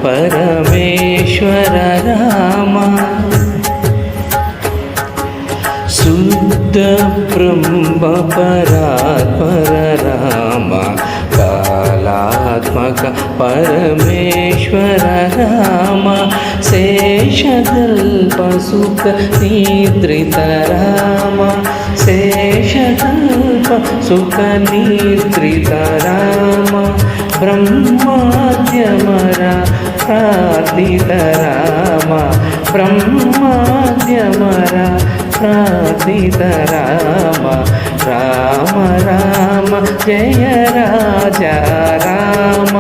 परमेश्वर राम शुद्ध ब्रह्म परात्पर राम कालात्मक परमेश्वर राम शेषकल्प सुख निद्रित राम शेषकल्प सुख निद्रित राम ब्रह्माद्यमरा प्रार्थित राम ब्रह्माद्यमरा प्रार्थित राम राम राम जय राजा राम